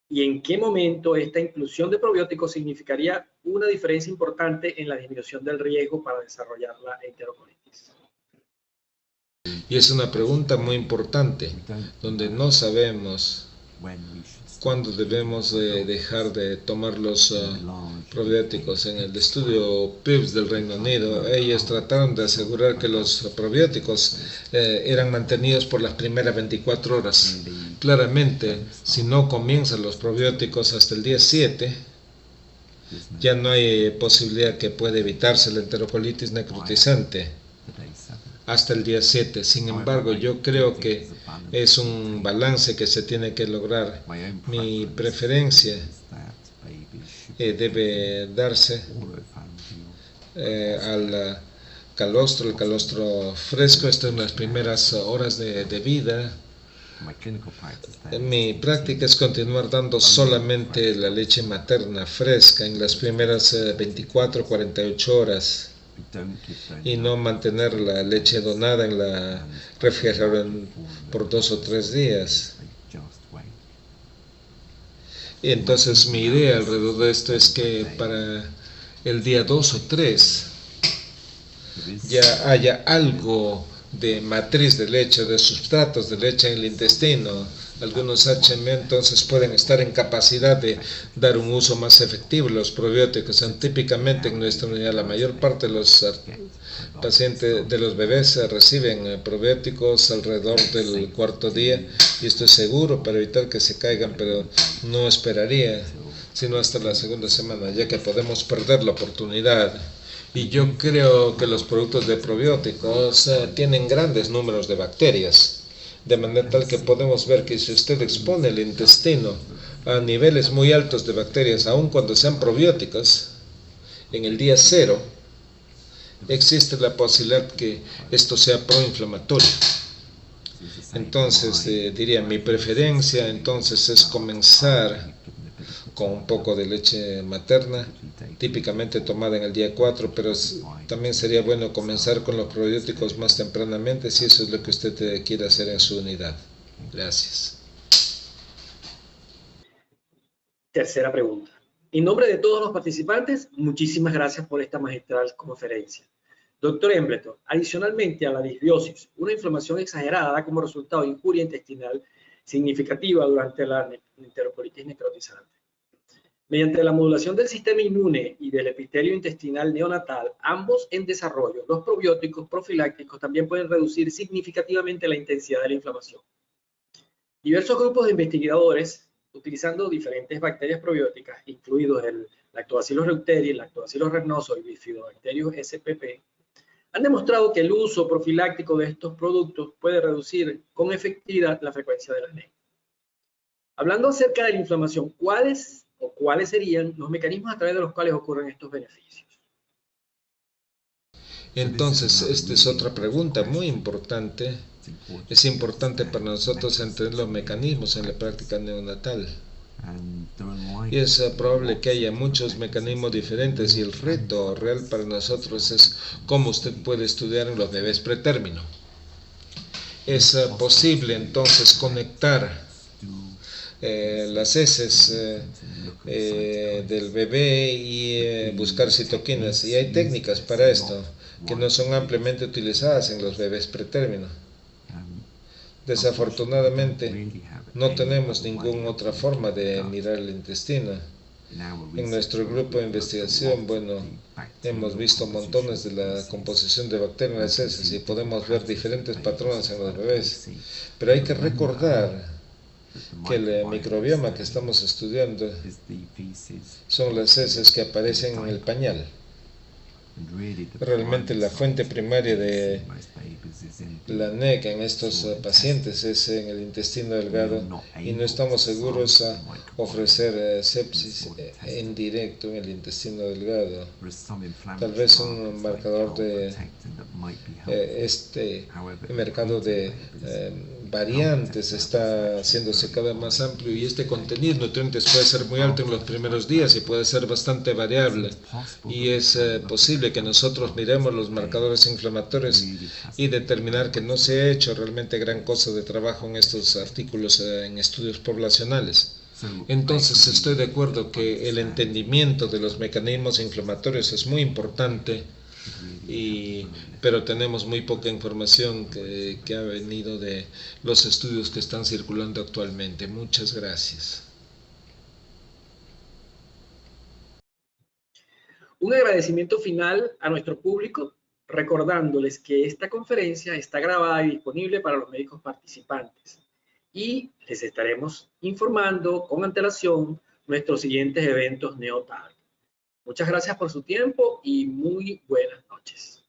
y en qué momento esta inclusión de probióticos significaría una diferencia importante en la disminución del riesgo para desarrollar la enterocolitis? Y es una pregunta muy importante, donde no sabemos cuándo debemos dejar de tomar los probióticos. En el estudio PIBS del Reino Unido, ellos trataron de asegurar que los probióticos eran mantenidos por las primeras 24 horas. Claramente, si no comienzan los probióticos hasta el día 7, ya no hay posibilidad que pueda evitarse la enterocolitis necrotizante hasta el día 7. Sin embargo, yo creo que es un balance que se tiene que lograr. Mi preferencia debe darse al calostro, el calostro fresco. Esto en las primeras horas de vida. Mi práctica es continuar dando solamente la leche materna fresca en las primeras 24 o 48 horas y no mantener la leche donada en la refrigeradora por 2 o 3 días. Y entonces mi idea alrededor de esto es que para el día 2 o 3 ya haya algo de matriz de leche, de sustratos de leche en el intestino. Algunos HMO entonces pueden estar en capacidad de dar un uso más efectivo. Los probióticos, típicamente en nuestra unidad, la mayor parte de los pacientes, de los bebés, reciben probióticos alrededor del cuarto día, y esto es seguro para evitar que se caigan, pero no esperaría sino hasta la segunda semana, ya que podemos perder la oportunidad. Y yo creo que los productos de probióticos tienen grandes números de bacterias, de manera tal que podemos ver que si usted expone el intestino a niveles muy altos de bacterias, aun cuando sean probióticos, en el día 0, existe la posibilidad que esto sea proinflamatorio. Entonces, diría, mi preferencia entonces es comenzar con un poco de leche materna, típicamente tomada en el día 4, pero también sería bueno comenzar con los probióticos más tempranamente, si eso es lo que usted quiere hacer en su unidad. Gracias. Tercera pregunta. En nombre de todos los participantes, muchísimas gracias por esta magistral conferencia. Doctor Embleton, adicionalmente a la disbiosis, una inflamación exagerada da como resultado injuria intestinal significativa durante la enterocolitis necrotizante. Mediante la modulación del sistema inmune y del epitelio intestinal neonatal, ambos en desarrollo, los probióticos profilácticos también pueden reducir significativamente la intensidad de la inflamación. Diversos grupos de investigadores, utilizando diferentes bacterias probióticas, incluidos el Lactobacillus reuteri, el Lactobacillus rhamnosus y Bifidobacterium spp, han demostrado que el uso profiláctico de estos productos puede reducir con efectividad la frecuencia de la anemia. Hablando acerca de la inflamación, ¿cuáles serían los mecanismos a través de los cuales ocurren estos beneficios? Entonces, esta es otra pregunta muy importante. Es importante para nosotros entender los mecanismos en la práctica neonatal. Y es probable que haya muchos mecanismos diferentes, y el reto real para nosotros es cómo usted puede estudiar en los bebés pretérmino. Es posible entonces conectar las heces del bebé y buscar citoquinas, y hay técnicas para esto que no son ampliamente utilizadas en los bebés pretérmino. Desafortunadamente no tenemos ninguna otra forma de mirar el intestino. En nuestro grupo de investigación, hemos visto montones de la composición de bacterias en las heces y podemos ver diferentes patrones en los bebés, pero hay que recordar que el microbioma que estamos estudiando son las heces que aparecen en el pañal. Realmente la fuente primaria de la NEC en estos pacientes es en el intestino delgado, y no estamos seguros a ofrecer sepsis en directo en el intestino delgado. Tal vez un marcador de este mercado de variantes está haciéndose cada vez más amplio, y este contenido de nutrientes puede ser muy alto en los primeros días y puede ser bastante variable, y es posible que nosotros miremos los marcadores inflamatorios y determinar que no se ha hecho realmente gran cosa de trabajo en estos artículos en estudios poblacionales. Entonces estoy de acuerdo que el entendimiento de los mecanismos inflamatorios es muy importante, pero tenemos muy poca información que ha venido de los estudios que están circulando actualmente. Muchas gracias. Un agradecimiento final a nuestro público, recordándoles que esta conferencia está grabada y disponible para los médicos participantes, y les estaremos informando con antelación nuestros siguientes eventos NeoTalk. Muchas gracias por su tiempo y muy buenas noches.